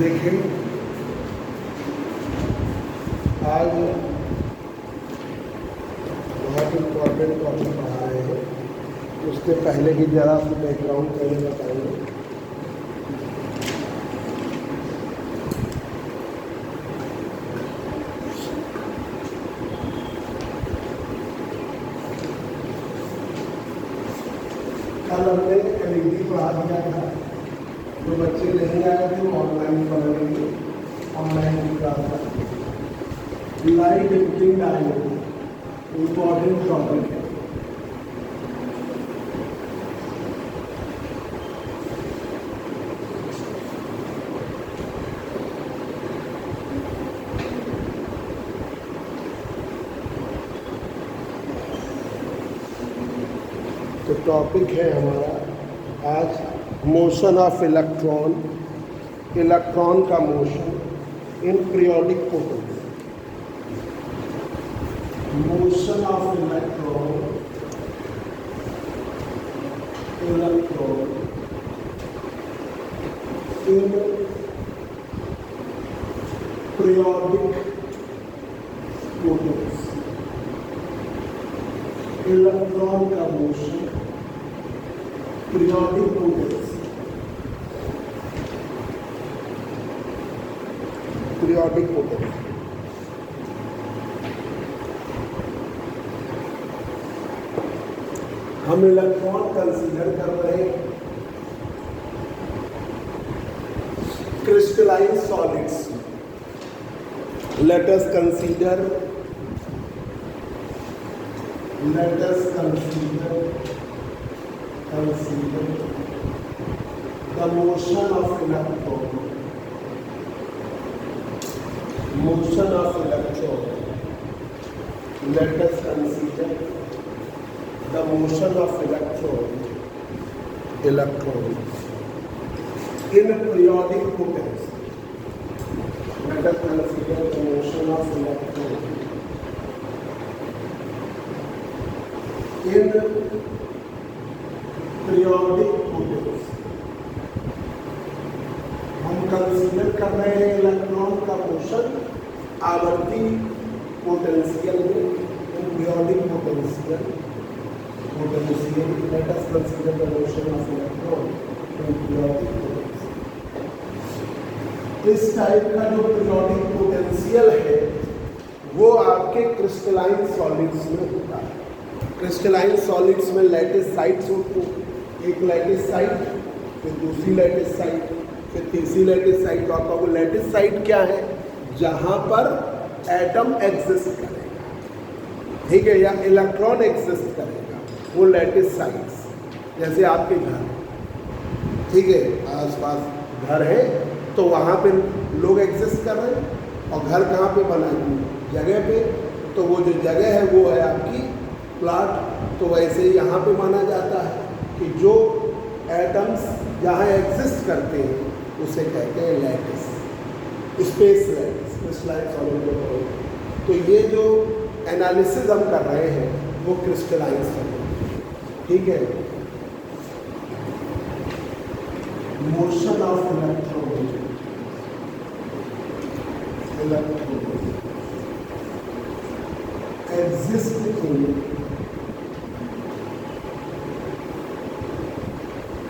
देखिए आज बहुत इम्पोर्टेंट टॉपिक पढ़ा रहे हैं। उसके पहले की जरा सी बैकग्राउंड पहले बताएंगे। कल हमने एलईडी पढ़ा दिया था। जो बच्चे नहीं आए थे वो ऑनलाइन पढ़ लेंगे। ऑनलाइन की क्लास था। Light emitting diode important topic है। तो टॉपिक है हमारा आज मोशन ऑफ इलेक्ट्रॉन, इलेक्ट्रॉन का motion in periodic potentials. Motion of electron in periodic potentials. Electron का motion periodic potentials. Periodic potentials हम इलेक्ट्रॉन कंसीडर कर रहे हैं crystalline solids. Let us consider the motion of electron. Motion of electron. Let us consider the motion of electron in periodic potence. Let us consider the motion of electron in periodic potence। हम consider कर रहे हैं electron का motion आवर्ती potential में, periodic potential. Late us consider the motion of electron in periodic potential. इस type का जो पीरियोडिक पोटेंशियल है वो आपके क्रिस्टलाइन सॉलिड्स में होता है। क्रिस्टलाइन सॉलिड्स में लैटिस साइट्स होती हैं। एक लैटिस साइट, फिर दूसरी लैटिस साइट, फिर तीसरी लैटिस साइट। और आपको लैटिस साइट क्या है? जहाँ पर एटम एग्जिस्ट करेगा, ठीक है, या इलेक्ट्रॉन एग्जिस्ट करेगा, वो लैटिस साइट्स। जैसे आपके घर, ठीक है, आसपास घर है तो वहाँ पे लोग एग्जिस्ट कर रहे हैं। और घर कहाँ पे बना है? जगह पे। तो वो जो जगह है वो है आपकी प्लाट। तो वैसे ही यहाँ पे माना जाता है कि जो एटम्स जहाँ एग्जिस्ट करते हैं उसे कहते हैं lattice, space lattice, crystalline solid. तो ये जो एनालिसिस हम कर रहे हैं वो क्रिस्टलाइन सॉलिड, ठीक है। Motion of electron exist in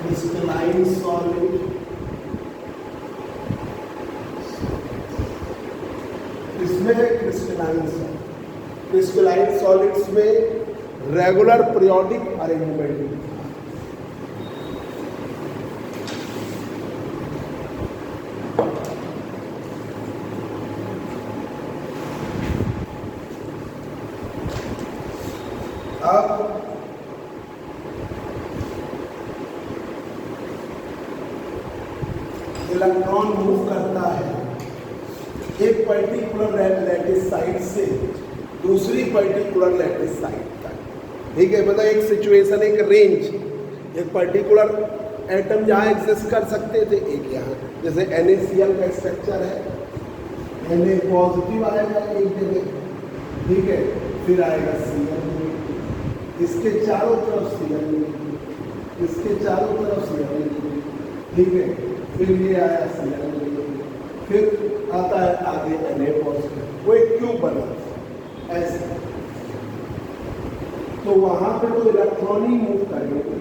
crystalline solid इसमें है क्रिस्टलाइन सॉलिड्स में रेगुलर पीरियोडिक अरेंजमेंट। अब इलेक्ट्रॉन मूव करता है एक पर्टिकुलर लैटिस साइट से दूसरी पर्टिकुलर लैटिस साइट तक, ठीक है। मतलब एक सिचुएशन, एक रेंज, एक पर्टिकुलर एटम जहाँ एग्जिस्ट कर सकते थे, एक यहाँ, जैसे NaCl का स्ट्रक्चर है, Na पॉजिटिव आएगा एक जगह, ठीक है, फिर आएगा Cl, इसके चारों तरफ Cl, इसके चारों तरफ Cl, ठीक है, फिर ये आया Cl, फिर आता है आगे Na पॉजिटिव, वो एक क्यूब बना ऐसे, तो वहां पे तो इलेक्ट्रॉन ही मूव करेंगे।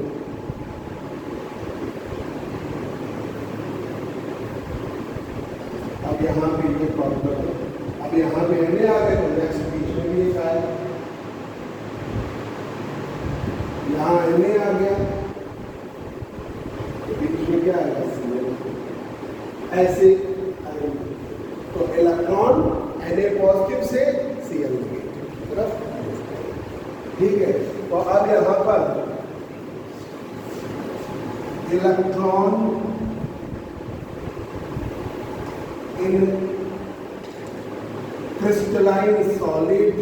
अब यहाँ पे ये प्रॉब्लम है, अब यहाँ पे Na आ गए तो नेक्स्ट बीच में भी एक आया, यहाँ Na आ गया तो बीच में क्या आएगा Cl, ऐसे तो इलेक्ट्रॉन Na पॉजिटिव से Cl नेगेटिव तरफ, ठीक है। तो अब यहां पर electron in crystalline solid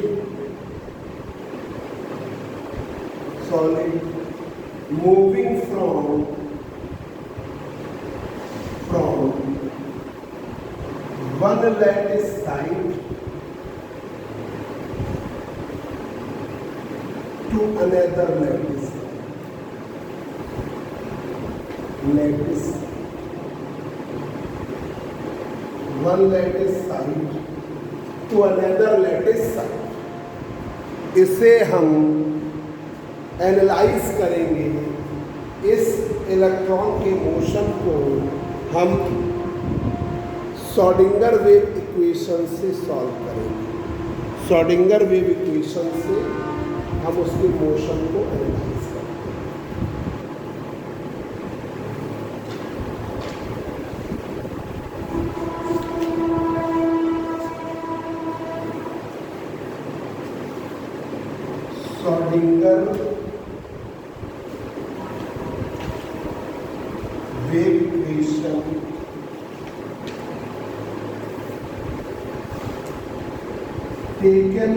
moving from one lattice site to another lattice one lattice site to another lattice site। इसे हम एनालाइज करेंगे, इस इलेक्ट्रॉन के मोशन को हम श्रोडिंगर वेव इक्वेशन से सॉल्व करेंगे। श्रोडिंगर वेव इक्वेशन से हम उसके मोशन को एनालाइज करेंगे। Schrodinger wave equation taken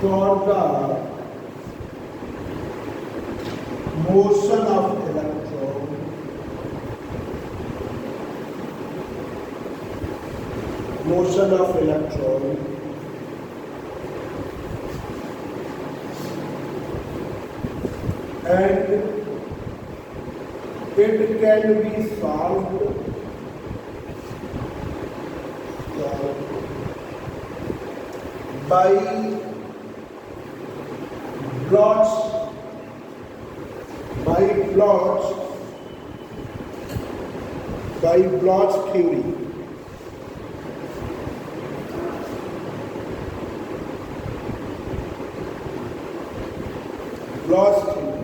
for the motion of electron and it can be solved by Bloch's theory। Blotch theory,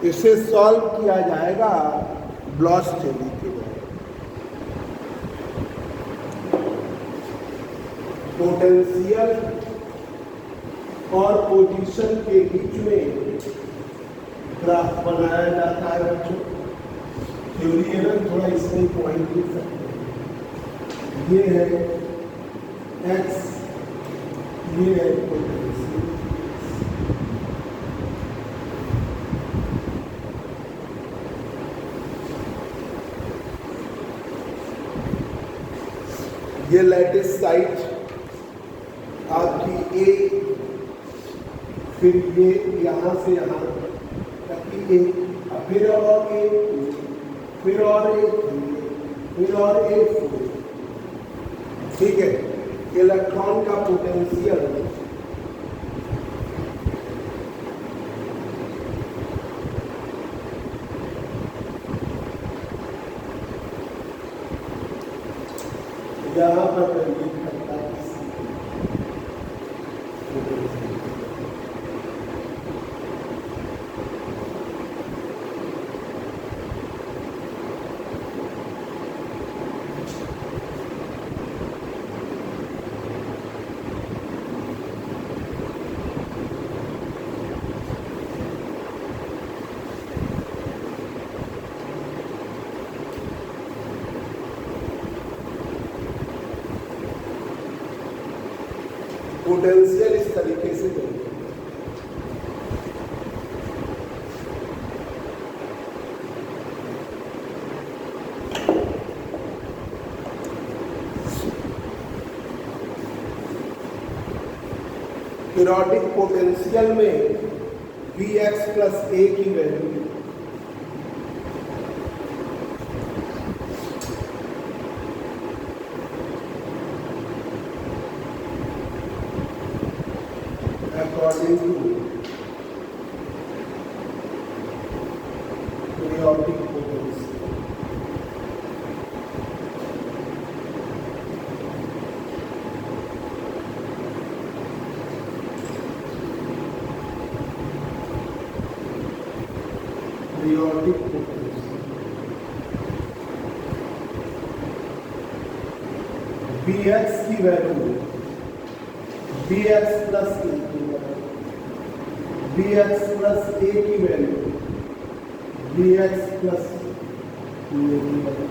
इसे सॉल्व किया जाएगा ब्लॉच थ्योरी के द्वारा। पोटेंशियल और पोजीशन के बीच में ग्राफ बनाया जाता है बच्चों। थ्योरी है ना, थोड़ा इसमें पॉइंट लिख सकते हैं। ये है एक्स, ये है पोटेंशियल, ये लैटिस साइट आपकी ए, फिर ये यहाँ से यहाँ तक की ए, फिर और ए, फिर और ए, फिर और ए, ठीक है। इलेक्ट्रॉन का पोटेंशियल यहाँ पर करता है। पोटेंशियल इस तरीके से देंगे। पीरियोडिक पोटेंशियल में Vx प्लस ए की वैल्यू periodic potential Bx की वैल्यू Bx प्लस ए की वैल्यू Bx प्लस ए की वैल्यू Bx प्लस ए की वैल्यू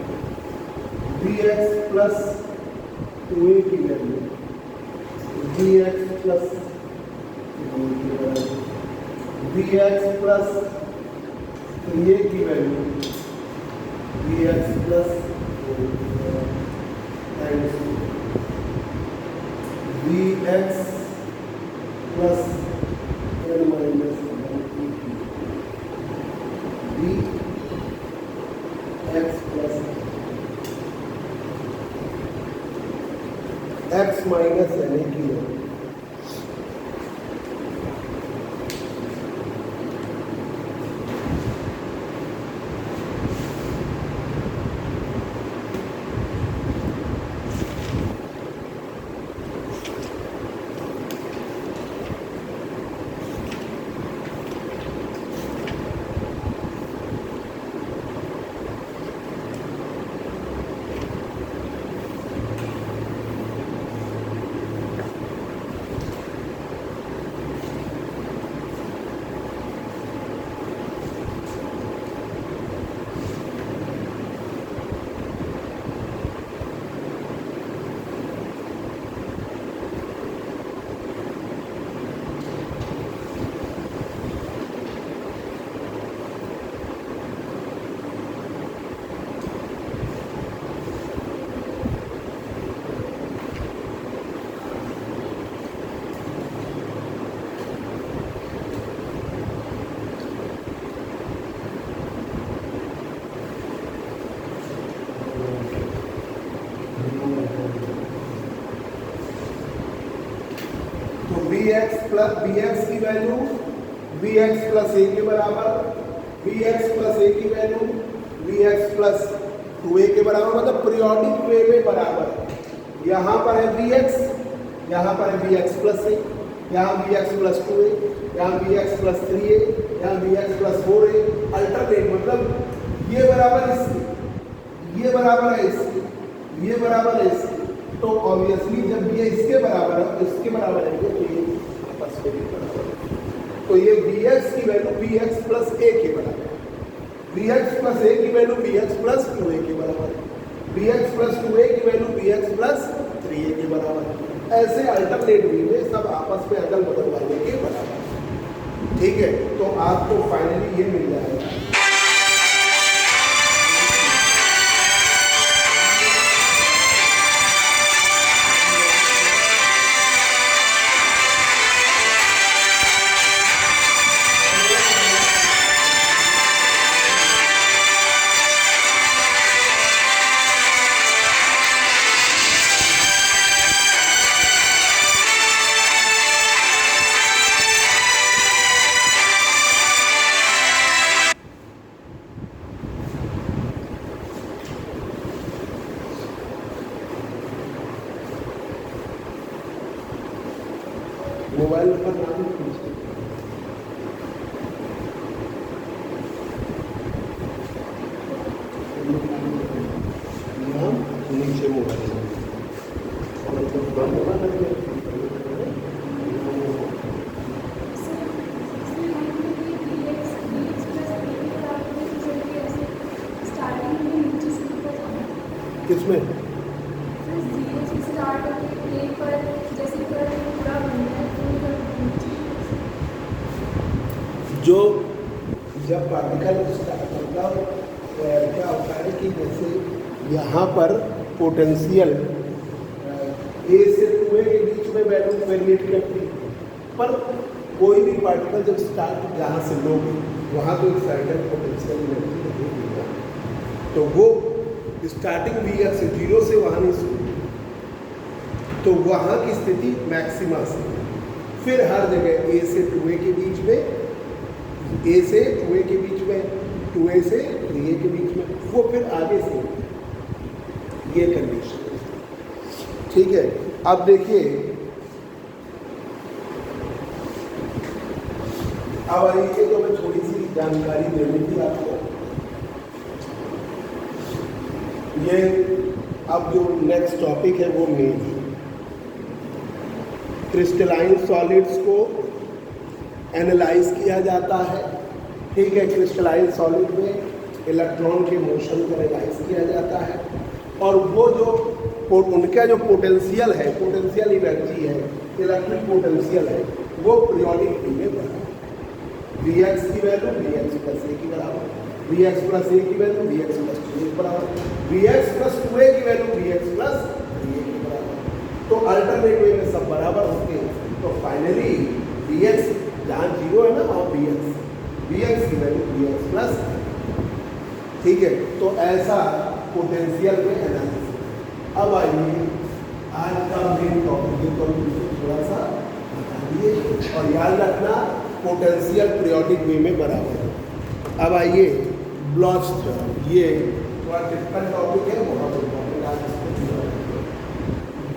Bx प्लस 2a की value Bx plus Bx plus 3a की value Bx plus Bx plus n minus Bx plus x minus n की value Bx की value Bx plus ए के बराबर Bx plus A की value Bx plus 2a के बराबर, मतलब पीरियोडिक वे में बराबर। यहाँ पर है Bx, यहाँ पर है Bx प्लस ए, यहाँ Bx प्लस 2a, यहाँ Bx प्लस 3a, यहाँ Bx प्लस 4a। अल्टरनेट मतलब ये बराबर इसके, ये बराबर है इसके, ये बराबर है इसके, तो ऑब्वियसली जब ये इसके बराबर है तो इसके बराबर है, तो ये आपस में भी बराबर है। तो ये Bx की वैल्यू Bx प्लस a के बराबर है, Bx प्लस a की वैल्यू Bx प्लस 2a के बराबर है, Bx प्लस 2a की वैल्यू Bx प्लस 3a के बराबर है। ऐसे अल्टरनेट वे में सब आपस में अदल बदल वाले के बराबर है। ठीक है, तो आपको फाइनली ये मिल जाएगा मोबाइल नंबर नाम नीचे मोबाइल किसमें जो जब पार्टिकल मतलब क्या होता है कि जैसे यहाँ पर पोटेंशियल ए से 2a के बीच में वैल्यू वेरिएट करती है, पर कोई भी पार्टिकल जब स्टार्ट जहाँ से लोगे वहाँ तो एक सर्टेन पोटेंशियल एनर्जी लगेगी, तो वो स्टार्टिंग Vx से 0 से वहाँ नहीं शुरू, तो वहाँ की स्थिति मैक्सिमा से फिर हर जगह a से 2a के बीच में, a से 2a के बीच में, 2a से 3a के बीच में, वो फिर आगे से ये कंडीशन है। ठीक है, अब देखिए अब आइए तो मैं थोड़ी सी जानकारी देनी थी आपको। ये अब जो नेक्स्ट टॉपिक है वो मेन है। क्रिस्टलाइन सॉलिड्स को एनालाइज किया जाता है, ठीक है। क्रिस्टलाइन सॉलिड में इलेक्ट्रॉन के मोशन को एनालाइज किया जाता है, और वो जो उनका जो पोटेंशियल है, पोटेंशियल एनर्जी है, इलेक्ट्रिक पोटेंशियल है, वो पीरियोडिक टी में बराबर Vx की वैल्यू Vx प्लस ए की बराबर, Vx प्लस ए की वैल्यू Vx प्लस 2a के बराबर, Vx प्लस 2a की वैल्यू Vx प्लस 3a के बराबर। तो अल्टरनेट वे में सब बराबर होते हैं। तो फाइनली Vx जहाँ 0 है ना वहाँ Vx की वैल्यू Vx प्लस, ठीक है। तो ऐसा पोटेंशियल में एनालिसिस। अब आइए आज का मेन टॉपिक तो थोड़ा सा बता दिए, और याद रखना पोटेंशियल पीरियोडिक वे में बराबर है। अब आइए ब्लॉच थ्योरम, ये थोड़ा डिफिकल्ट टॉपिक है, बहुत इंपॉर्टेंट आज इसको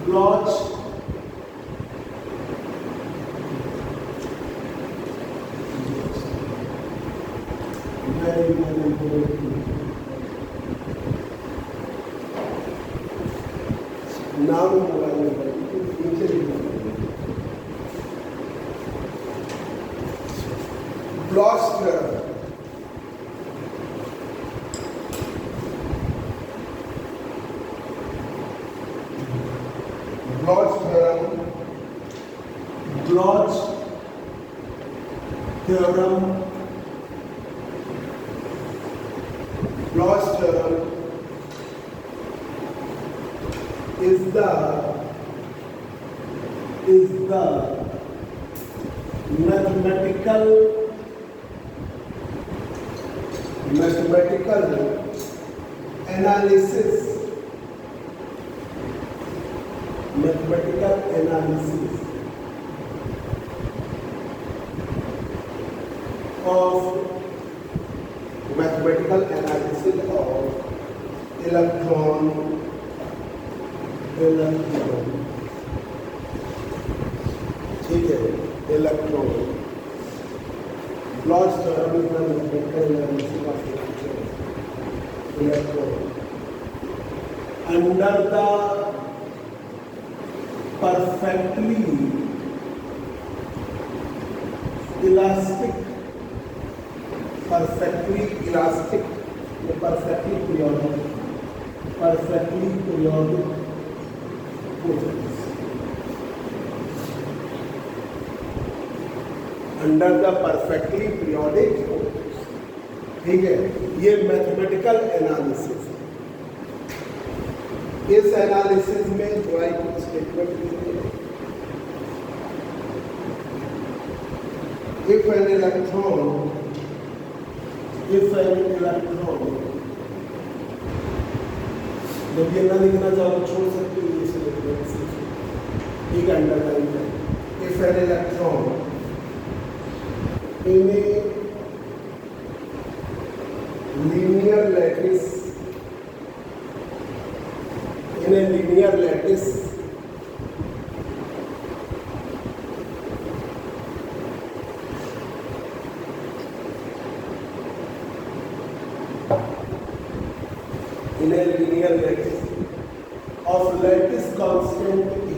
ब्लॉच नाम मोबाइल नंबर नीचे blotch theorem. Blotch theorem, blotch theorem, blotch theorem is the mathematical analysis of electron, ठीक है, electron. Blotch theorem is the mathematical analysis of electron under the perfectly elastic, perfectly periodic under the perfectly periodic, ठीक है। ये mathematical analysis है। इस analysis में थोड़ा एक स्टेटमेंट लीजिए। इफ एन इलेक्ट्रॉन जब ये ना लिखना चाहो छोड़ सकते हो, इसे लिखना ठीक है, अंडरलाइन है। If an electron in a linear lattice of lattice constant E,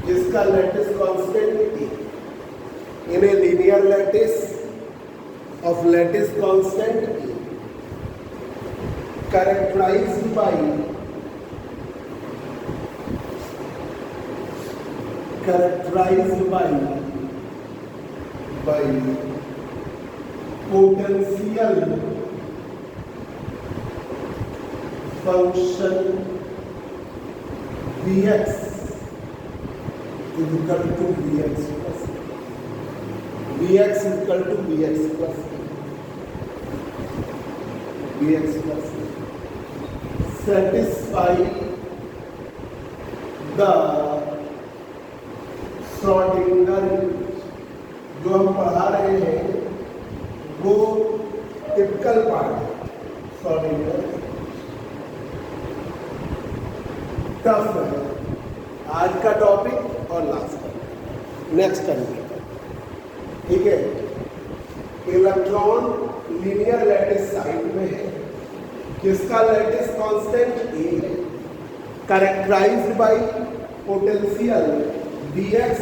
जिसका lattice constant E, in a linear lattice of lattice constant E, characterized by potential function Vx is equal to Vx plus Vx is equal to Vx plus Vx plus satisfy the Schrodinger, जो हम पढ़ा रहे हैं वो typical part है Schrodinger, tough है। आज का टॉपिक और लास्ट टर्म, नेक्स्ट टर्म में, ठीक है। इलेक्ट्रॉन लीनियर लैटिस साइड में है, किसका लैटिस कांस्टेंट ए है, characterized by potential Vx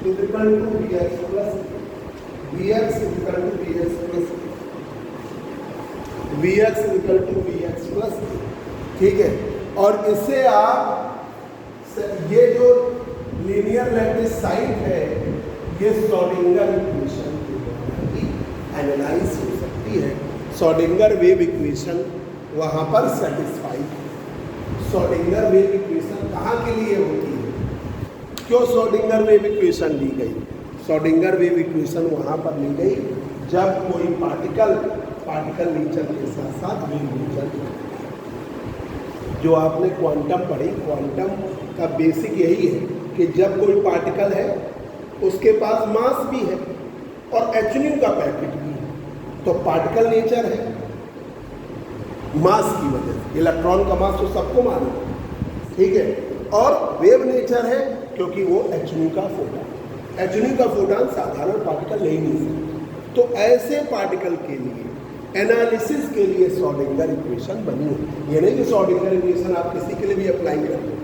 is equal to Vx plus Vx is equal to Vx plus Vx is equal to Vx plus, ठीक है। और इससे आप ये जो लीनियर लैटिस साइड है ये श्रोडिंगर इक्वेशन एनालाइज हो सकती है। श्रोडिंगर वेव इक्वेशन वहाँ पर सेटिस्फाइड। श्रोडिंगर वेव इक्वेशन कहाँ के लिए होती है, क्यों श्रोडिंगर वेव इक्वेशन ली गई? श्रोडिंगर वेव इक्वेशन वहाँ पर ली गई जब कोई पार्टिकल नेचर के साथ साथ वेव नेचर, जो आपने क्वांटम पढ़ी, क्वांटम का बेसिक यही है कि जब कोई पार्टिकल है उसके पास मास भी है और एचन्यू का पैकेट भी है, तो पार्टिकल नेचर है मास की वजह से। इलेक्ट्रॉन का मास तो सबको मालूम है, ठीक है। और वेव नेचर है क्योंकि वो एचन्यू का फोटॉन, एचन्यू का फोटॉन साधारण पार्टिकल ले नहीं सकता। तो ऐसे पार्टिकल के लिए एनालिसिस के लिए श्रोडिंगर इक्वेशन बनी है। ये नहीं कि श्रोडिंगर इक्वेशन आप किसी के लिए भी अप्लाई करते हैं।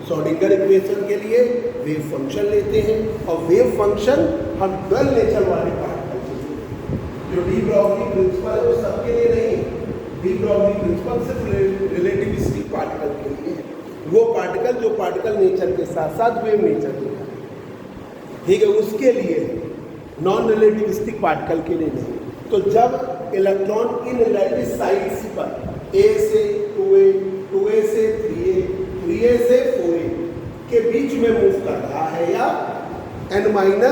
श्रोडिंगर इक्वेशन के लिए वेव फंक्शन लेते हैं और वेव फंक्शन हम डुअल नेचर वाले पार्टिकल के लिए, जो डी ब्रॉगली प्रिंसिपल है वो सबके लिए नहीं है। डी ब्रॉगली प्रिंसिपल सिर्फ रिलेटिविस्टिक पार्टिकल के लिए है। वो पार्टिकल जो पार्टिकल नेचर के साथ साथ वेव नेचर के है, ठीक है, उसके लिए, नॉन रिलेटिविस्टिक पार्टिकल के लिए नहीं। तो जब इलेक्ट्रॉन इन लैटिस साइड्स पर A से 2A, 2A से 3A, 3A से 4A के बीच में मूव कर रहा है या n-1A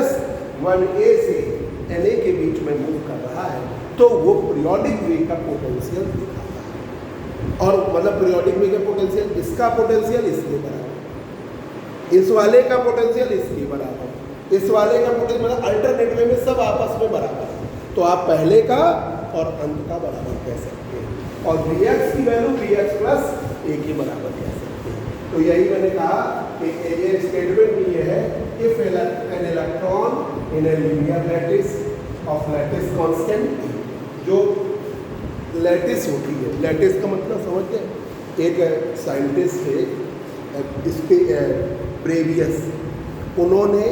से Na के बीच में मूव कर रहा है, तो वो पीरियोडिक वे का पोटेंशियल दिखाता है। और मतलब पीरियोडिक वे का पोटेंशियल, इसका पोटेंशियल इसके बराबर, इस वाले का पोटेंशियल इसके बराबर, इस वाले का पोटेंशियल, मतलब अल्टरनेट वे में सब आपस में बराबर है। तो आप पहले का और अंत का बराबर कह सकते हैं, और Vx की वैल्यू Vx प्लस ए के बराबर कह सकते हैं। तो यही मैंने कहा कि ये स्टेटमेंट ये है, if an electron in a linear lattice of lattice constant, जो लैटिस होती है, लैटिस का मतलब समझते हैं, एक साइंटिस्ट थे ब्रेवियस, उन्होंने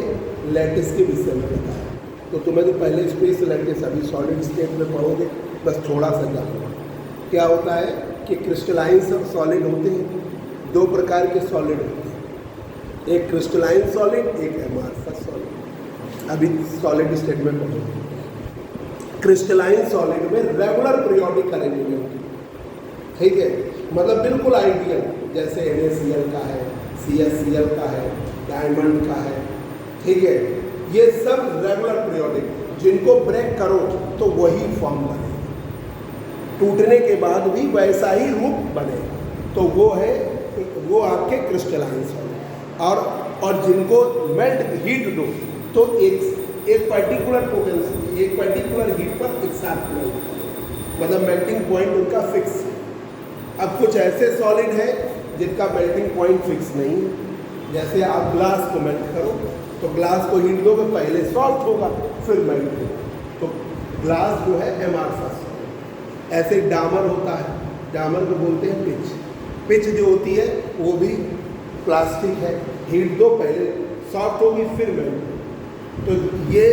लैटिस के विषय में बताया। तो तुम्हें तो पहले स्पेस लैटिस, अभी सॉलिड स्टेट में पढ़ोगे, बस थोड़ा सा जानो क्या होता है कि क्रिस्टलाइन सॉलिड होते हैं, दो प्रकार के सॉलिड होते हैं, एक क्रिस्टलाइन सॉलिड, एक एमॉर्फस सॉलिड। अभी सॉलिड स्टेट में पढ़ोगे। क्रिस्टलाइन सॉलिड में रेगुलर पीरियोडिक अरेंजमेंट, ठीक है, मतलब बिल्कुल आइडियल, जैसे NaCl का है, CaCl का है, डायमंड का है, ठीक है, ये सब रेगुलर पीरियोडिक, जिनको ब्रेक करो तो वही फॉर्म बने, टूटने के बाद भी वैसा ही रूप बने, तो वो है, वो आपके क्रिस्टलाइन सॉलिड। और जिनको मेल्ट हीट दो तो एक पर्टिकुलर पोटेंशियल, एक पर्टिकुलर हीट पर एक साथ मेल्ट, मतलब मेल्टिंग पॉइंट उनका फिक्स है। अब कुछ ऐसे सॉलिड है जिनका मेल्टिंग पॉइंट फिक्स नहीं है, जैसे आप ग्लास को मेल्ट करो तो ग्लास को हीट दोगे, पहले सॉल्ट होगा फिर मेल्ट होगा, तो ग्लास जो है एमॉर्फस। ऐसे डामर होता है, डामर को बोलते हैं पिच, पिच जो होती है वो भी प्लास्टिक है, हीट दो पहले सॉफ्ट होगी फिर मेल्ट। तो ये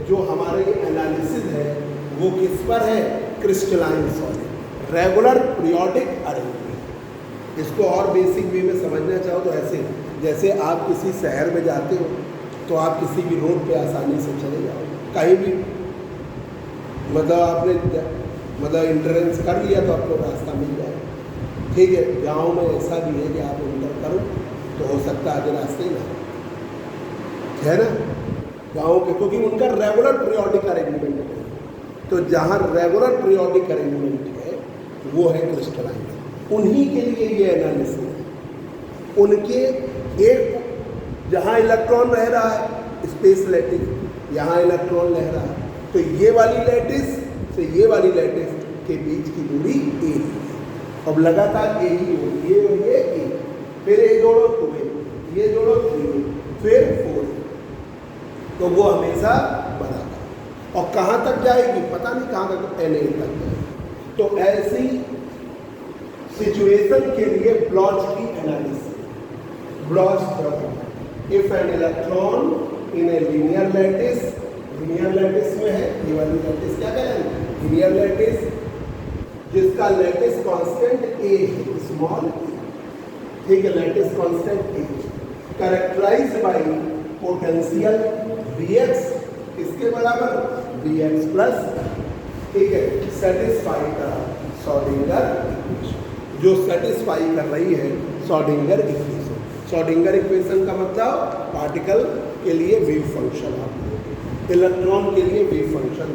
जो हमारे एनालिसिस है वो किस पर है, crystalline solid, regular periodic arrangement. इसको और बेसिक वे में समझना चाहो तो ऐसे, जैसे आप किसी शहर में जाते हो तो आप किसी भी रोड पे आसानी से चले जाओ, कहीं भी, मतलब आपने मतलब इंटरेंस कर लिया तो आपको रास्ता मिल जाए, ठीक है। गांव में ऐसा भी है कि आप इंटर करो तो हो सकता है कि रास्ते ना, है ना, गाँव के, क्योंकि उनका रेगुलर पीरियोडिक अरेंजमेंट है। तो जहाँ रेगुलर पीरियोडिक अरेंजमेंट है वो है क्रिस्टलाइन, उन्हीं के लिए ये एनालिसिस है। उनके एक, जहाँ इलेक्ट्रॉन रह रहा है स्पेस लैटिस, यहाँ इलेक्ट्रॉन रह रहा है, तो ये वाली लैटिस से ये वाली लैटिस के बीच की दूरी ए है। अब लगातार ए ही हो, ये और ये ए, फिर ए जोड़ो तो ए, ये जोड़ो तो फिर 4, तो वो हमेशा बराबर। और कहाँ तक जाएगी पता नहीं, कहाँ तक, Na तक जाएगी। तो ऐसी सिचुएशन के लिए ब्लॉच की analysis, Bloch theorem, if an electron in a linear lattice में है, ये वाली लैटिस क्या कहेंगे, लीनियर लैटिस, जिसका लैटिस कांस्टेंट ए है, स्मॉल ए, ठीक है, lattice constant a, characterized by potential Vx, इसके बराबर Vx प्लस, ठीक है, सेटिस्फाई का श्रोडिंगर इक्वेशन, जो सेटिस्फाई कर रही है श्रोडिंगर इक्वेशन। श्रोडिंगर इक्वेशन का मतलब पार्टिकल के लिए वेव फंक्शन, आप इलेक्ट्रॉन के लिए वेव फंक्शन।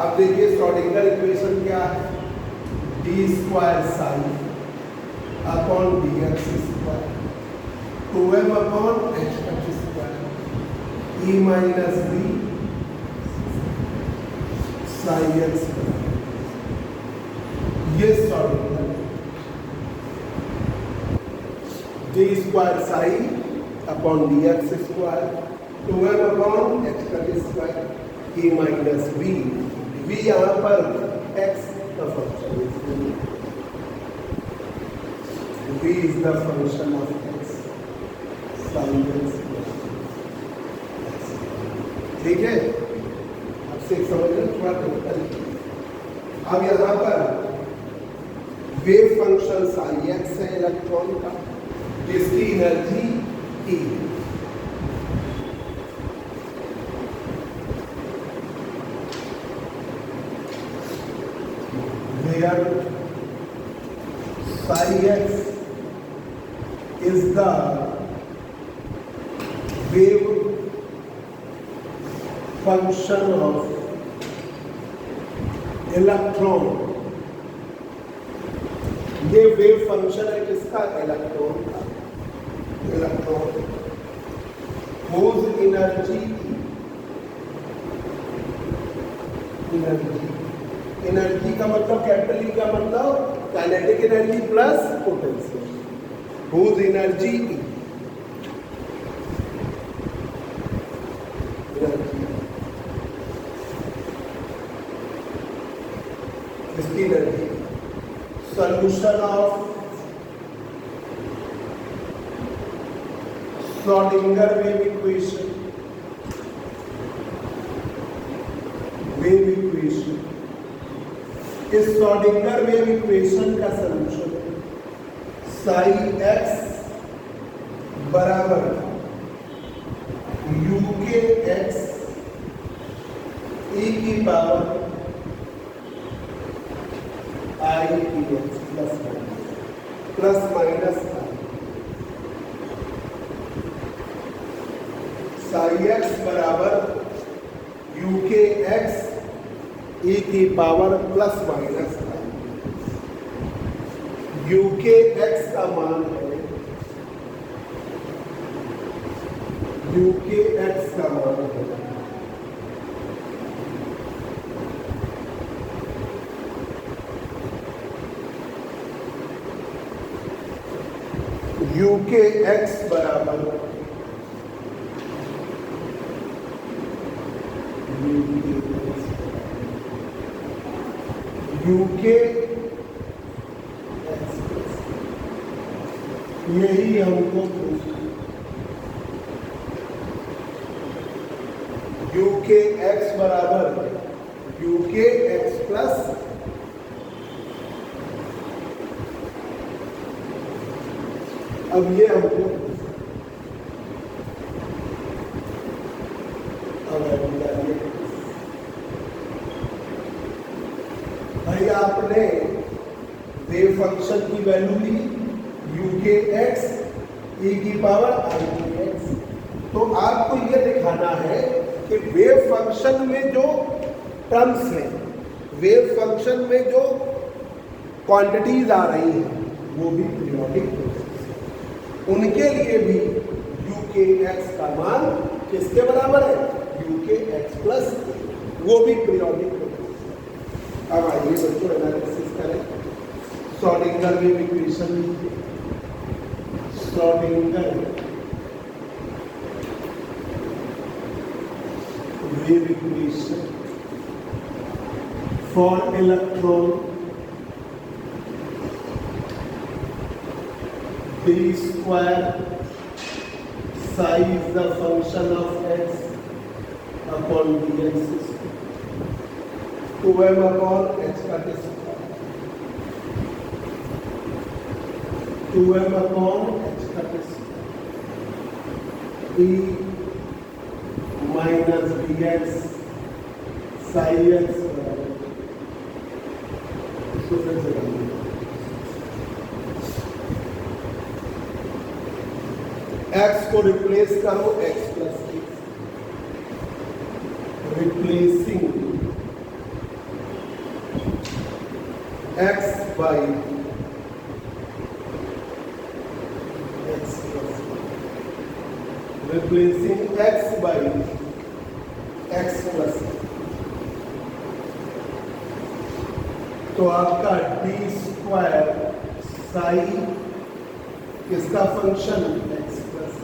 अब देखिए श्रोडिंगर इक्वेशन क्या है, d² psi upon dx square 2m upon h square e minus b psi x, ये Schrodinger d² psi upon dx square 2m upon h square e minus b, v यहाँ पर x का function, v is the function of x sin x, ठीक है, आपसे समझ लें थोड़ा टेक्निकल। अब यहाँ पर वेव फंक्शन साइन एक्स है इलेक्ट्रॉन का, जिसकी energy E, where psi x is the wave function of electron, ये वेव फंक्शन है किसका, इलेक्ट्रॉन का, इलेक्ट्रॉन whose energy का मतलब कैपिटल E का मतलब kinetic energy plus potential, whose energy इसकी energy, solution of Schrodinger wave equation, इस श्रोडिंगर वेव इक्वेशन का सलूशन है साइन एक्स बराबर यूके एक्स e की पावर आई की x plus minus sine x बराबर यूके एक्स e की power plus minus, UK x का मान है, यूके एक्स का मान है यूके एक्स बराबर यूके, यही हमको यूके एक्स बराबर यूके एक्स प्लस अब ये हमको भाई आपने वेव फंक्शन की वैल्यू ली यूके एक्स e की पावर आई की एक्स, तो आपको ये दिखाना है कि वेव फंक्शन में जो टर्म्स हैं, वेव फंक्शन में जो क्वांटिटीज आ रही हैं वो भी पीरियोडिक प्रोसेस, उनके लिए भी यूके एक्स का मान किसके बराबर है, यूके एक्स प्लस, वो भी पीरियोडिक प्रोसेस। अब आइए बच्चों एनालिसिस करें Schrodinger wave equation, Schrodinger wave equation for electron d square psi is the function of x upon dx square 2m upon h का square 2m upon h का square e minus dx psi x square x को replace करो x plus replacing x by x plus replacing x by x plus तो आपका d square psi किसका function x plus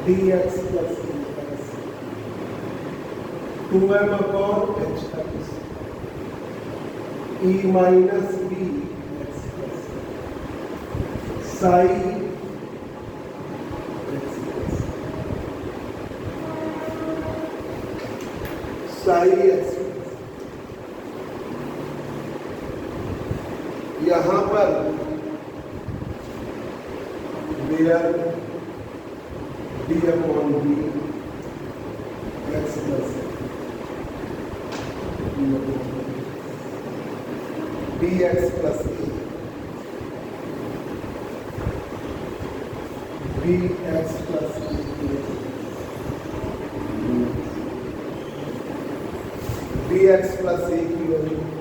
dx plus 2m upon h का e minus b x plus psi x plus psi x यहाँ पर where D upon B x plus D X plus B x plus D X plus A की value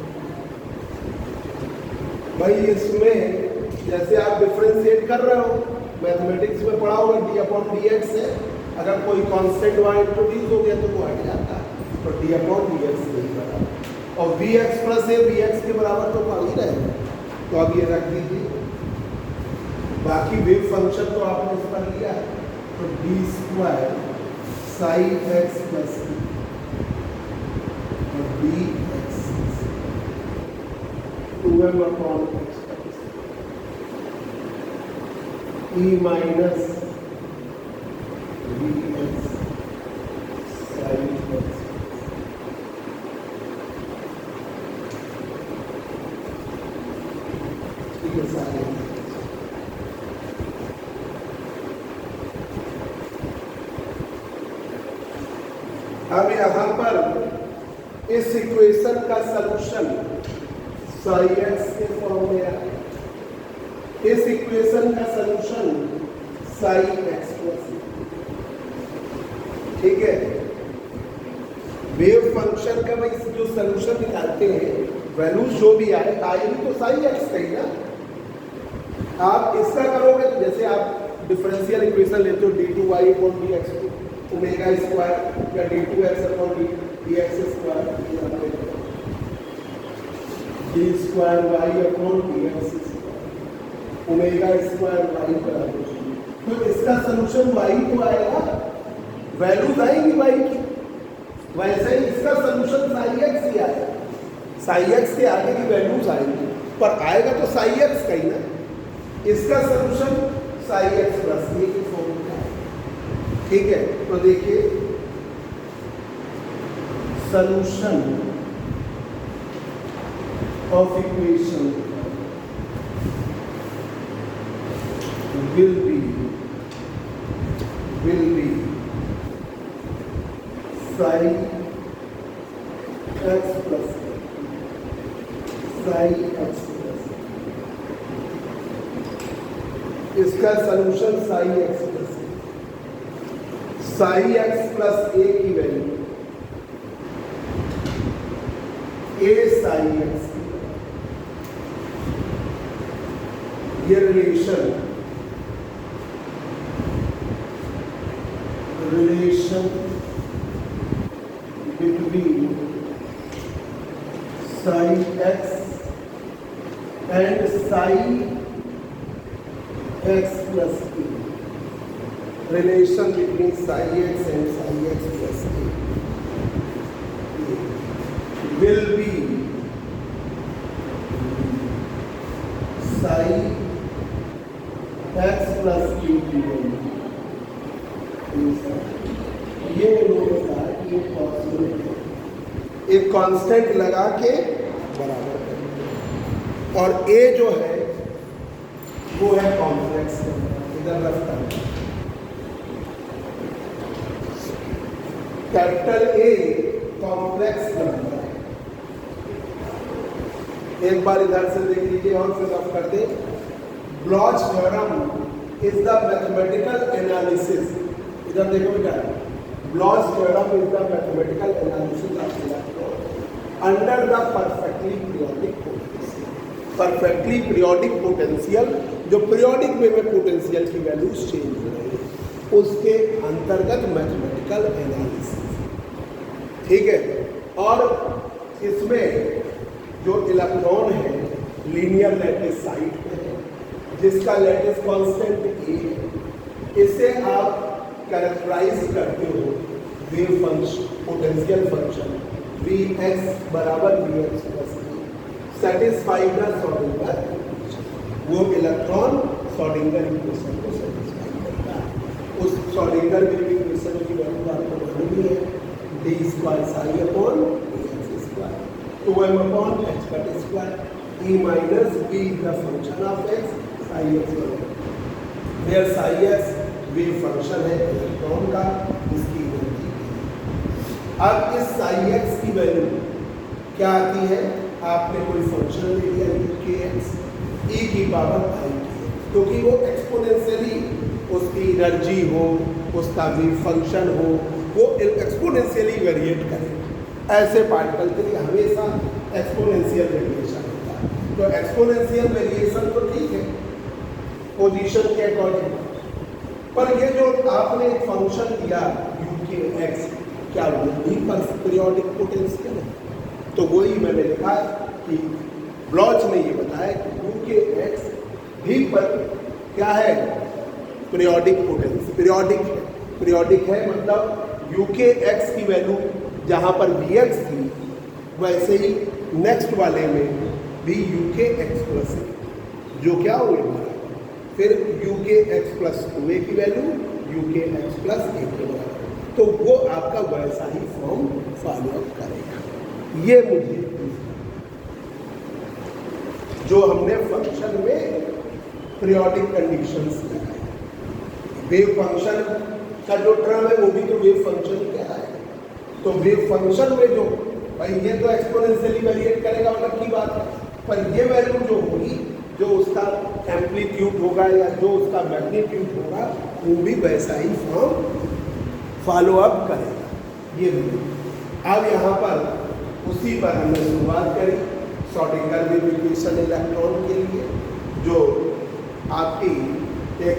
भाई इसमें जैसे आप differentiate कर रहे हो मैथमेटिक्स में पढ़ा होगा डी अपॉन डी एक्स है अगर कोई कांस्टेंट वहाँ इंट्रोड्यूस हो गया तो वो हट जाता है तो डी अपॉन डी एक्स नहीं बराबर और V x plus a V x के बराबर तो पढ़ ही रहेगा तो अब ये रख दीजिए बाकी वेव फंक्शन तो आपने इस पर लिया है तो D square sine x plus D x 2m upon x e minus dx sin x ठीक है सारे अब यहाँ पर इस इक्वेशन का सलूशन साई एक्स के फॉर्म में है इस इक्वेशन का सलूशन साई एक्स प्लस ठीक है वेव फंक्शन का भाई जो सलूशन निकालते हैं वैल्यूज जो भी आएगी तो साई एक्स का ही ना आप इसका करोगे तो जैसे आप डिफरेंशियल इक्वेशन लेते हो D two Y upon D X two omega square या D two X upon D X square D square Y upon D X omega square Y बराबर तो इसका सलूशन वाई तो आएगा वैल्यूज आएंगी वाई की वैसे ही इसका सलूशन साई एक्स ही आएगा साई एक्स के आगे की वैल्यूज आएंगी पर आएगा तो साई एक्स का ही ना इसका solution Sai x plus A की फॉर्म में आएगा ठीक है तो देखिए solution of equation will be psi x plus psi x plus इसका solution psi x plus psi x plus a की वैल्यू a psi x ये relation between psi x and psi x plus a relation between psi x and psi x plus a will be psi x plus q की value. ये उन्होंने कहा कि ये possible है, एक कांस्टेंट लगा के बराबर करें, और a जो है वो है कॉम्प्लेक्स नंबर, इधर रखता है कैपिटल A कॉम्प्लेक्स नंबर है। एक बार इधर से देख लीजिए और फिर आप कर दें। Blotch theorem is the mathematical analysis, इधर देखो बेटा, blotch theorem is the mathematical analysis of electron under the perfectly periodic potential. Perfectly periodic potential, जो पीरियोडिक वे में पोटेंशियल की वैल्यूज चेंज हो रही है, उसके अंतर्गत मैथमेटिकल एनालिसिस, ठीक है। और इसमें जो इलेक्ट्रॉन है लीनियर लैटिस साइड पे है, जिसका लैटिस कांस्टेंट ए है, इसे आप कैरेक्टराइज करते हो wave function, potential function V X बराबर V x plus satisfied the Schrodinger, वो इलेक्ट्रॉन श्रोडिंगर इक्वेशन को सेटिस्फाई करता है। उस श्रोडिंगर वेव इक्वेशन की वैल्यू आपको मालूम है, D square psi upon X square, 2m upon x का square, e minus b the function of x psi x, where psi x wave function है इलेक्ट्रॉन का, इसकी एनर्जी। अब इस साई x की वैल्यू क्या आती है, आपने कोई फंक्शन ले लिया kx e की पावर i, क्योंकि वो एक्सपोनेंशियली उसकी एनर्जी हो, उसका वेव फंक्शन हो, वो एक्सपोनेंशियली वेरिएट करे। ऐसे पार्टिकल के लिए हमेशा एक्सपोनेंशियल वेरिएशन होता है, तो एक्सपोनेंशियल वेरिएशन तो ठीक है पोजीशन के अकॉर्डिंग, पर ये जो आपने एक फंक्शन दिया uk(x), क्या वो भी पीरियोडिक पोटेंशियल है? तो वही मैंने लिखा कि ब्लॉच ने ये बताया कि uk(x) भी पर क्या है, पीरियोडिक पोटेंशियल, पीरियोडिक है मतलब uk(x) की वैल्यू जहाँ पर vx थी, वैसे ही नेक्स्ट वाले में भी uk(x प्लस है, जो क्या हुए हमारा, फिर uk(x प्लस 2a) की वैल्यू uk(x प्लस 1) के बराबर, तो वो आपका वैसा ही फॉर्म फॉलो अप करेगा। ये मुझे जो हमने फंक्शन में पीरियोडिक कंडीशंस लगाए, वेव फंक्शन का जो टर्म है वो भी तो वेव फंक्शन क्या है, तो वेव फंक्शन में जो भाई ये तो एक्सपोनेंशियली वेरिएट करेगा अलग की बात है, पर ये वैल्यू जो होगी, जो उसका एम्पलीट्यूड होगा या जो उसका मैग्नीट्यूड होगा, वो भी वैसा ही फॉर्म फॉलो अप करेगा। ये भी अब यहाँ पर उसी पर हमने शुरुआत करी श्रोडिंगर वेव इक्वेशन इलेक्ट्रॉन के लिए, जो आपकी एक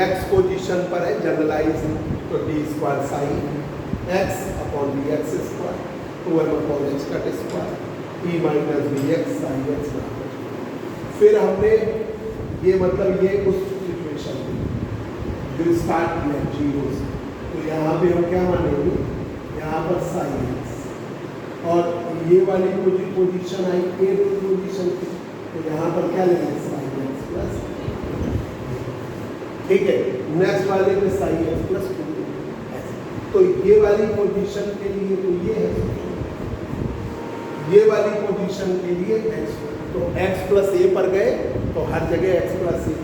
एक्स पोजीशन पर है जनरलाइज, तो D square psi X upon D X square, 2m upon X का square, E minus D X psi X बराबर। फिर हमने ये मतलब ये उस सिचुएशन में जो स्टार्ट किया जीरो से, तो यहाँ पे हम क्या मानेंगे, यहाँ पर साई एक्स, और ये वाली पोजीशन आई ए पोजीशन की, तो यहाँ पर क्या लेंगे साई एक्स प्लस, ठीक है, नेक्स्ट वाले में साई एक्स प्लस 2, तो ये वाली पोजीशन के लिए तो ये है, ये वाली पोजीशन के लिए x, तो x प्लस ए पर गए तो हर जगह x प्लस ए,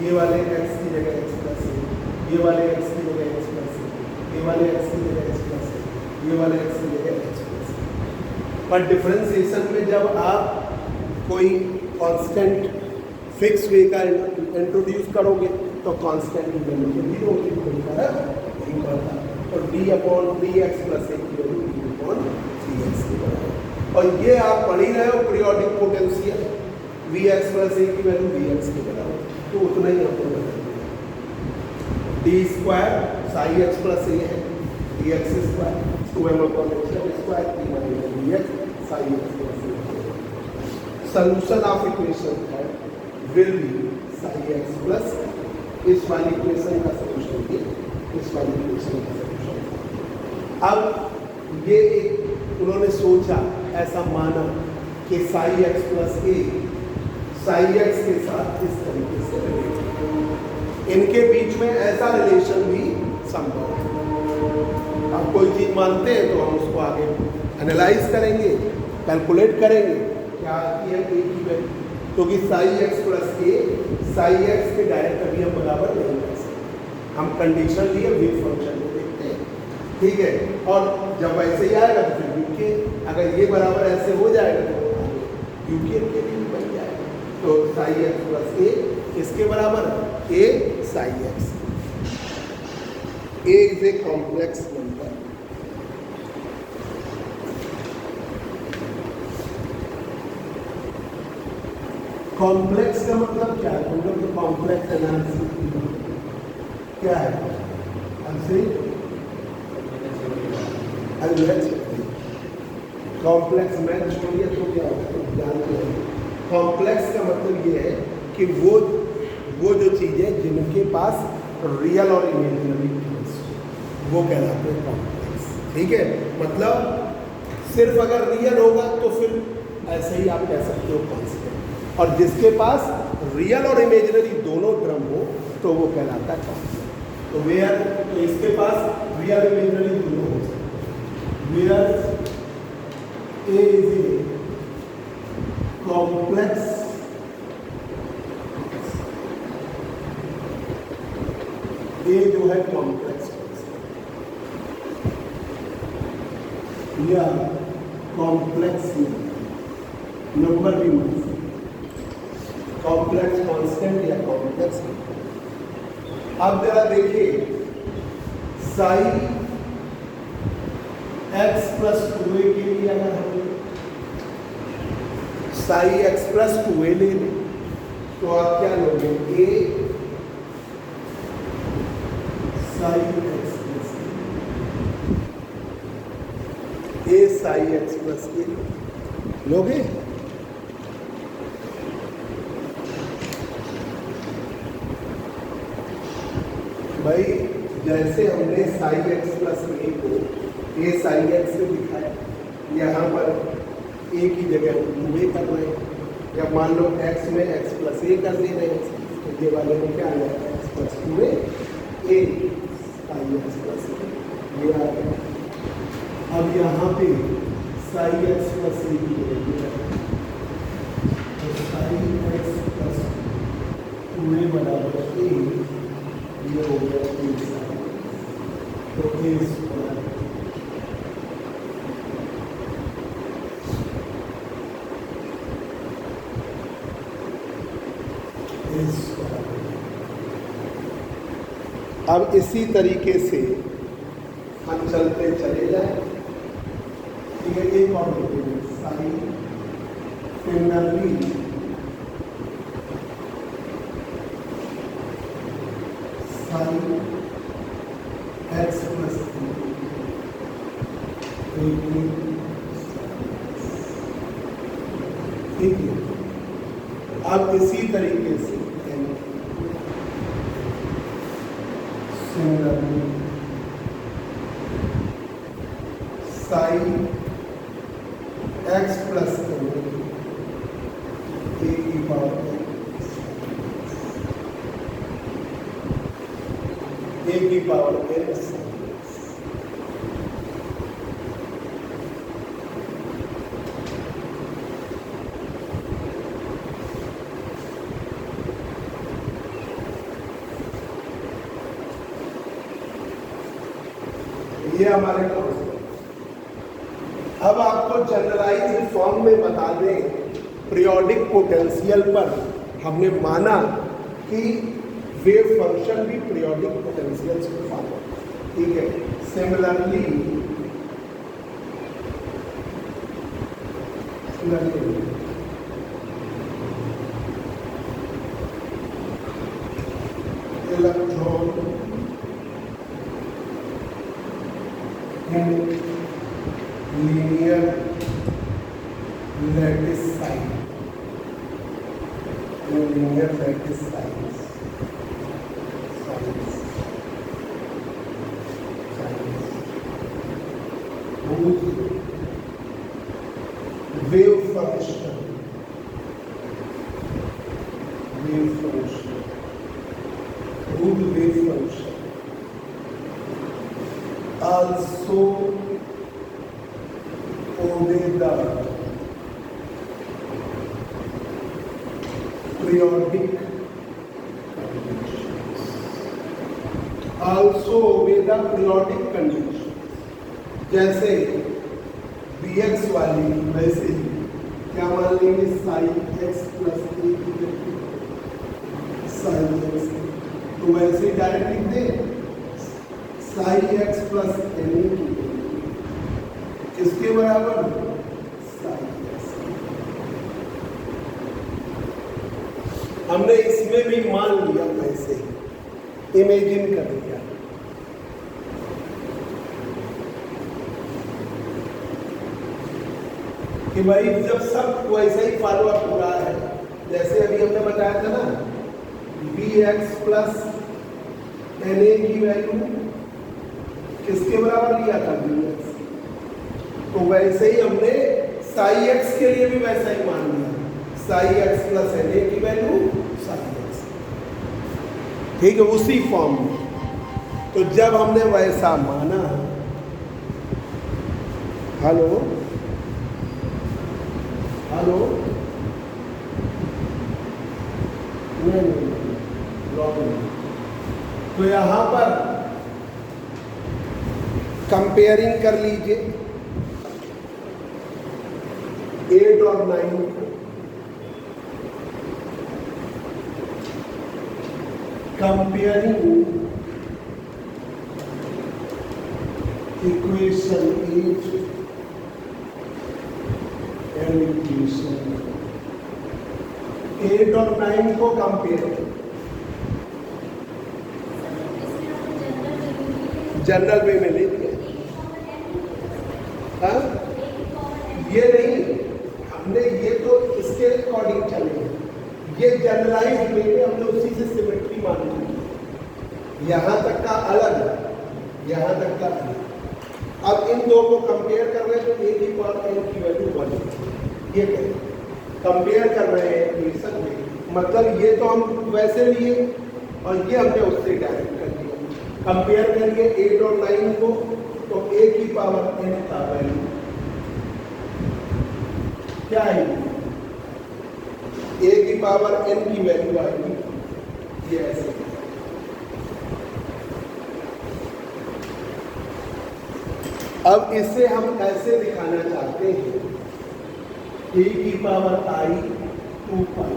ये वाले x की जगह x प्लस ए, ये वाले x की जगह x प्लस ए, ये वाले x की जगह x प्लस ए, ये वाले x की जगह x प्लस ए। पर डिफरेंशिएशन में जब आप कोई कांस्टेंट फिक्स वे का इंट्रोड्यूस करोगे तो कांस्टेंट की वैल्यू तो जीरो होगी, कोई फर्क नहीं पड़ता, तो D upon D X plus A की value D upon C X के बराबर। और ये आप पढ़ ही रहे हो periodic potential V x plus A की वैल्यू वी एक्स के बराबर, तो उतना ही आपको बता देगा। D square psi x plus A है, D X square 2m upon X square, D minus D X psi x plus A. Solution of equation है will be psi x plus, इस वाली इक्वेशन का सॉल्यूशन ये solid crystal का solution. अब ये एक उन्होंने सोचा, ऐसा माना कि साई एक्स प्लस ए साई एक्स के साथ इस तरीके से रिलेशन, इनके बीच में ऐसा रिलेशन भी संभव है। अब कोई चीज मानते हैं तो हम उसको आगे एनालाइज करेंगे, कैलकुलेट करेंगे क्या आती है ए की वैल्यू, क्योंकि साई एक्स प्लस ए साई एक्स के डायरेक्ट कभी हम बराबर नहीं कर सकते, हम कंडीशन लिए वेव फंक्शन को देखते हैं, ठीक है। और जब वैसे ही आएगा तो फिर यूके, अगर ये बराबर ऐसे हो जाएगा तो यूके के लिए बन जाएगा। तो साई एक्स प्लस ए किसके बराबर है? A psi X. A is a complex number. Complex का मतलब क्या है? मतलब तो कॉम्प्लेक्स एनालिसिस क्या है? हमसे कॉम्प्लेक्स मैथ छोड़िए तो क्या होता है जानते हैं। कॉम्प्लेक्स का मतलब ये है कि वो जो चीज़ें जिनके पास रियल और इमेजिनरी वो कहलाते हैं कॉम्प्लेक्स, ठीक है। मतलब सिर्फ अगर रियल होगा तो फिर ऐसे ही आप कह सकते हो कॉन्स्टेंट, और जिसके पास रियल और इमेजिनरी दोनों टर्म हो तो वो कहलाता है कॉम्प्लेक्स। तो वेयर, तो इसके पास रियल इमेजिनरी दोनों हो सकते, where A is a complex A जो है कॉम्प्लेक्स या कॉम्प्लेक्स नंबर भी मान सकते, कॉम्प्लेक्स कांस्टेंट या कॉम्प्लेक्स। अब जरा देखिए साई एक्स प्लस 2a के लिए अगर हम साई एक्स प्लस 2a ले लें तो आप क्या लोगे? ए साई एक्स प्लस ए साई एक्स प्लस ए लोगे। भाई जैसे हमने साई एक्स प्लस ए को ए साई एक्स से दिखाया, यहाँ पर ए की जगह हम ए कर रहे हैं, या मान लो एक्स में एक्स प्लस ए कर दे रहे हैं तो ये वाले में क्या आ जाएगा? एक्स प्लस 2a ए साई एक्स प्लस ये आ गया। अब यहाँ पे साई एक्स प्लस ए की जगह तो साई एक्स प्लस 2a बराबर ए, ये हो गया ए साई, तो ए स्क्वायर अब इसी तरीके से हम चलते चले जाएं, ठीक है। एक और देखेंगे Sai similarly Sai x plus ठीक है। अब इसी तरीके से साई एक्स प्लस ए की पावर ए की पावर एक्स, ये हमारे कॉन्सेप्ट। अब आपको जनरलाइज्ड फॉर्म में बता दें, पीरियोडिक पोटेंशियल पर हमने माना कि वेव फंक्शन भी पीरियोडिक पोटेंशियल से फॉलो, ठीक है। Similarly electron linear lattice size, linear lattice size, smooth wave function, smooth wave function. Also obey the periodic conditions. Also obey the periodic conditions. जैसे bx वाली वैसे ही क्या मान लेंगे साइन एक्स प्लस ए की साइन एक्स, तो वैसे ही direct लिख दें psi x plus n a की किसके बराबर साइन एक्स। हमने इसमें भी मान लिया वैसे ही इमेजिन कर लिया। कि भाई जब सब वैसे ही फॉलो अप हो रहा है, जैसे अभी हमने बताया था ना B x plus n a की वैल्यू किसके बराबर लिया था बी एक्स, तो वैसे ही हमने साई एक्स के लिए भी वैसा ही मान लिया psi x plus n a की वैल्यू साई एक्स, ठीक है उसी फॉर्म में। तो जब हमने वैसा माना, हेलो हेलो नहीं, तो यहां पर कंपेयरिंग कर लीजिए 8 और 9 कंपेयरिंग इक्वेशन 8 एंड इक्वेशन 8 और 9 को कंपेयर, जनरल वे में ले लिया। हाँ ये नहीं, हमने ये तो इसके अकॉर्डिंग चले, ये जनरलाइज वे में हमने उसी से सिमेट्री मान ली, यहाँ तक का अलग, यहाँ तक का अलग। अब इन दो को कंपेयर कर रहे हैं तो ए की पावर एन की वैल्यू 1, ये कंपेयर कर रहे हैं इक्वेशन में, मतलब ये तो हम वैसे लिए और ये हमने उससे डायरेक्ट कर दिया। कंपेयर करिए 8 और 9 को, तो ए की पावर एन का वैल्यू क्या आएगी, ए की पावर एन की वैल्यू आएगी ये ऐसे। अब इसे हम ऐसे दिखाना चाहते हैं ए की पावर आई 2 पाई,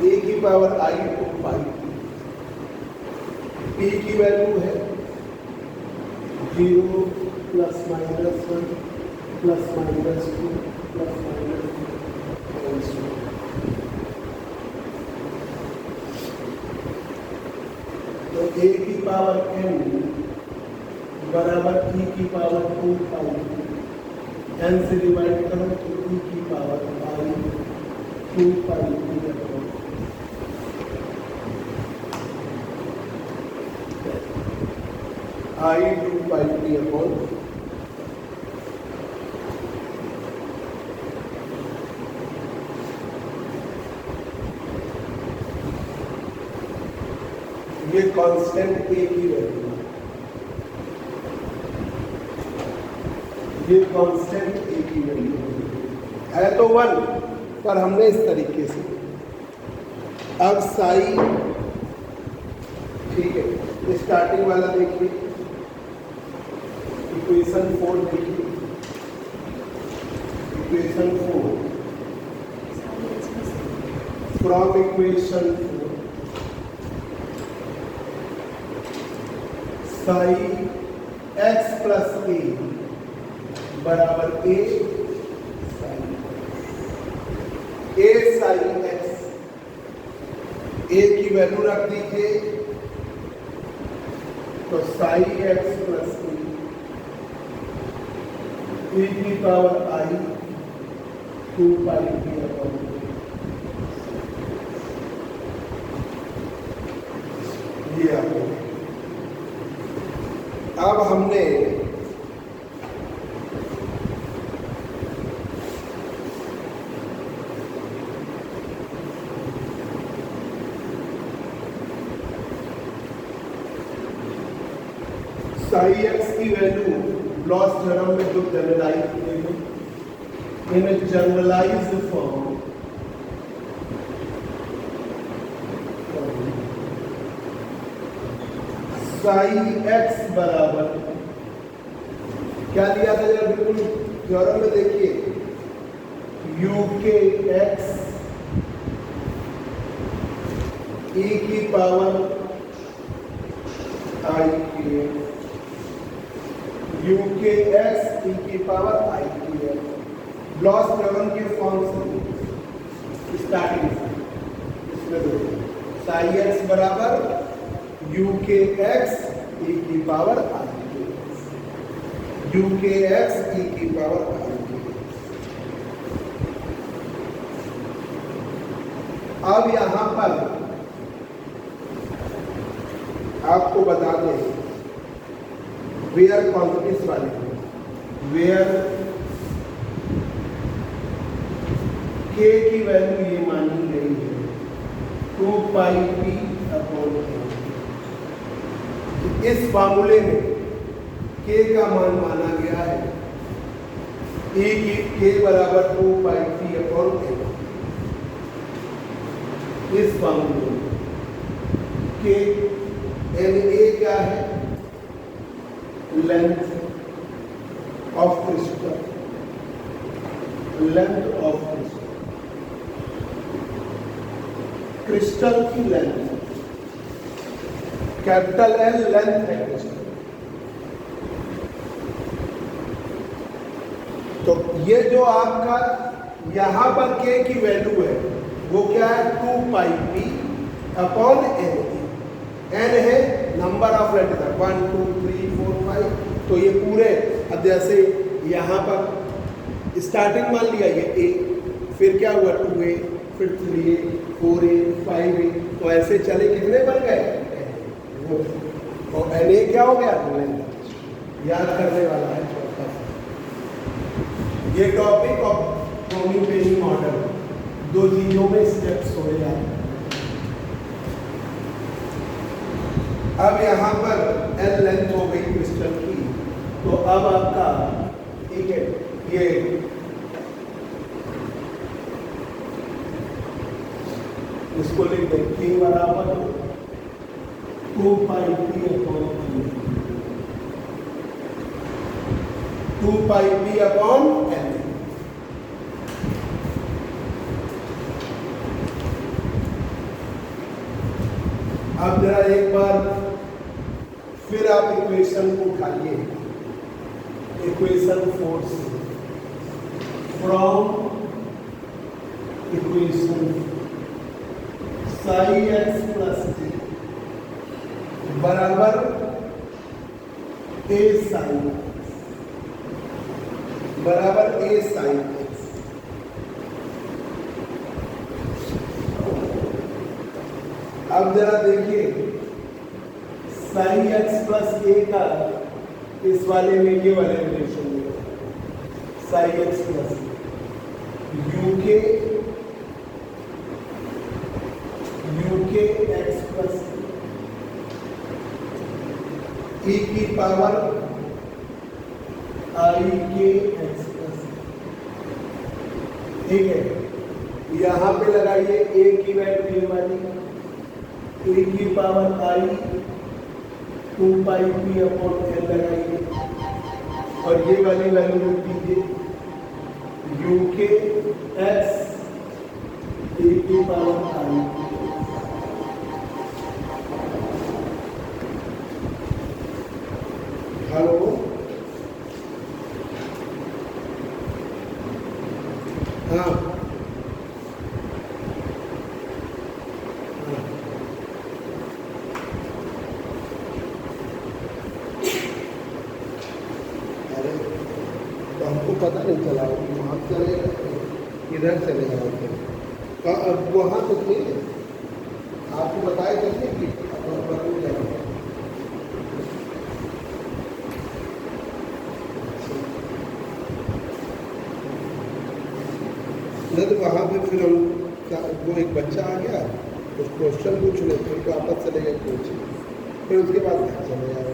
ए की पावर आई 2 पाई, पी की वैल्यू है 0 plus minus 1 plus minus 2 plus minus 2। तो ए की पावर एन बराबर ई की पावर 2 पाई, एन से डिवाइड करो तो ई की पावर आई 2 पाई आई 2 पाई टी अपॉन ये कांस्टेंट ए की वैल्यू, ये कांस्टेंट ए की वैल्यू है तो 1, पर हमने इस तरीके से अब साई, ठीक है स्टार्टिंग वाला देखिए इक्वेशन 4 देखिए, equation 4 from equation 4 psi x plus A बराबर ए साइन एक्स, ए की वैल्यू रख दीजिए तो साइन एक्स प्लस ए की पावर आई 2 पाई टी अपॉन ये। अब हमने साई एक्स की वैल्यू ब्लॉस थ्योरम में जो जनरलाइज इन जनरलाइज्ड फॉर्म साई एक्स बराबर क्या दिया था जरा बिल्कुल थ्योरम में देखिए, यू के एक्स e की पावर आई के यू के एक्स e की पावर आई के ब्लॉस थ्योरम के फॉर्म से स्टार्टिंग इसमें देखो साई एक्स बराबर यू के एक्स e की पावर आई के यू के एक्स e की पावर आई के। अब यहां पर आपको बता दें वेयर क्वांटिटीज वाले वेयर के की वैल्यू ये मानी गई है 2 पाई पी अपॉन इस फार्मूले में के का मान माना गया है ए की के बराबर 2 पाई पी अपॉन इस फार्मूले में के एन ए क्या है, length of crystal, length of crystal की लेंथ, कैपिटल एल लेंथ है क्रिस्टल। तो ये जो आपका यहां पर के की वैल्यू है वो क्या है 2 pi p upon N. N है नंबर ऑफ लेटर 1 2 3 4 5, तो ये पूरे अब जैसे यहाँ पर स्टार्टिंग मान लिया ये ए, फिर क्या हुआ 2a, फिर 3a, 4a, 5a, तो ऐसे चले कितने बन गए और एन ए क्या हो गया याद करने वाला है छोटा सा। ये टॉपिक ऑफ टोनी मॉडल 2 चीजों में स्टेप्स हो जाते हैं। अब यहाँ पर एल लेंथ हो गई क्रिस्टल की, तो अब आपका ठीक है ये इसको लिख दें के बराबर 2 pi p upon 2 pi p upon L. अब जरा एक बार फिर आप इक्वेशन को उठाइए, इक्वेशन 4 से, from equation Sai x plus T बराबर ए साइन बराबर ए साइन एक्स। अब जरा देखिए साइन एक्स प्लस ए का इस वाले में ये वाले रिलेशन में sine x plus U K X plus E की पावर आई के एक्स प्लस, ठीक है। यहां पे लगाइए ए की वैल्यू वाली ए की पावर आई 2 पाई पी अपॉन एल लगाइए और ये वाली वैल्यू लिख दीजिए यू के एक्स ए की पावर आई। हेलो हाँ हमको पता नहीं चला वहाँ चले इधर चले जाओगे वहाँ तो थे आपको बताए चलिए कि नहीं तो वहाँ पे फिर हम वो एक बच्चा आ गया कुछ क्वेश्चन पूछ ले फिर वापस चले गए कोचिंग, फिर उसके बाद घर चले जाए।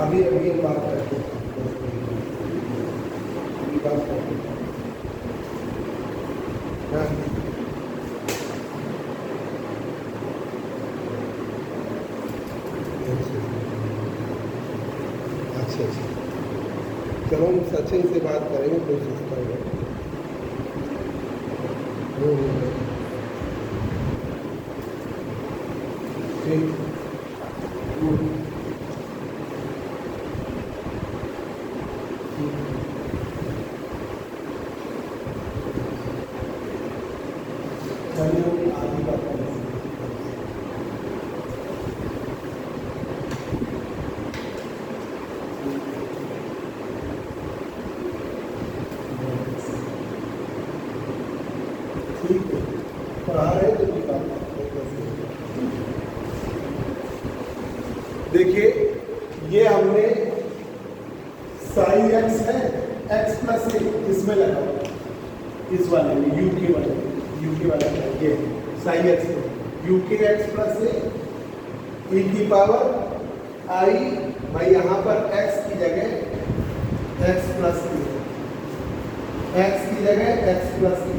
अभी अभी एक बात करते हैं, बात करते हैं। हाँ। अच्छा अच्छा, चलो हम सचिन से बात करेंगे, कोशिश करेंगे। ठीक। चलिए आगे बात करें। ठीक है, पढ़ा रहे तो देखिए, ये हमने साइन एक्स है, एक्स प्लस ए इसमें लगा हुआ, इस वाले में यूके वाले ये sine X U K X plus A की पावर आई, भाई यहाँ पर एक्स की जगह एक्स प्लस ए, एक्स की जगह एक्स प्लस ए,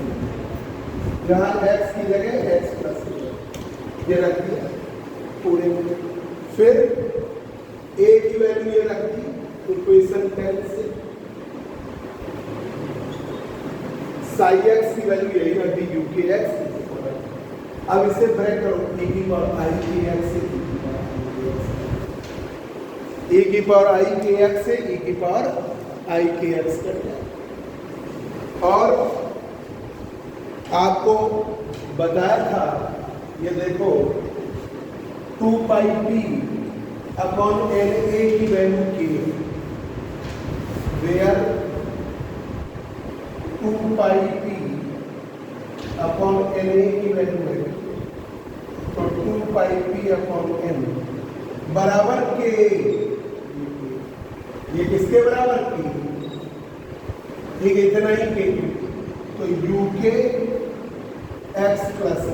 यहाँ एक्स की जगह एक्स प्लस ए, ये रख दिया पूरे में। फिर ए की वैल्यू ये रख दी इक्वेशन 10 से, साई एक्स की वैल्यू यही रख दी यूके एक्स। अब इसे ब्रेक करो, ए की पावर आई के एक्स से ए की पावर आई के एक्स से ए की पावर आई के एक्स कर दिया। और आपको बताया था, ये देखो 2 pi p upon n a की वैल्यू के, where 2 pi p upon n a की वैल्यू है, तो 2 पाई पी अपॉन एन बराबर के, ये किसके बराबर के, ठीक है इतना ही के, तो यू के एक्स प्लस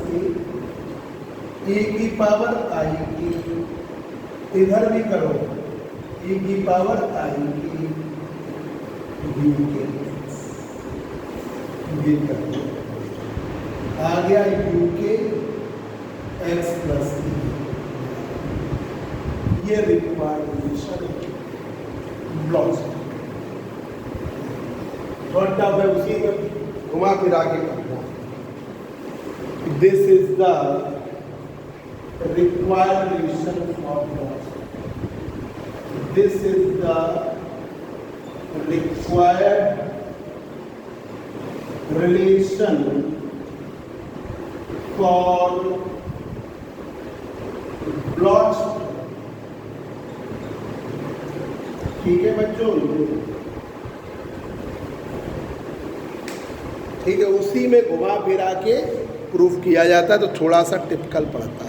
ए की पावर आई की, इधर भी करो ए की पावर आई की यू के, ये करो आ गया यू के एक्स प्लस ए, ये रिक्वायर्ड रिलेशन ब्लॉक्स थोड़ा टफ है, उसी में घुमा फिरा के करना। This is the required relation for blocks. This is the required relation for blocks. ठीक है बच्चों, ठीक है, उसी में घुमा फिरा के प्रूफ किया जाता है, तो थोड़ा सा टिपिकल पड़ता है।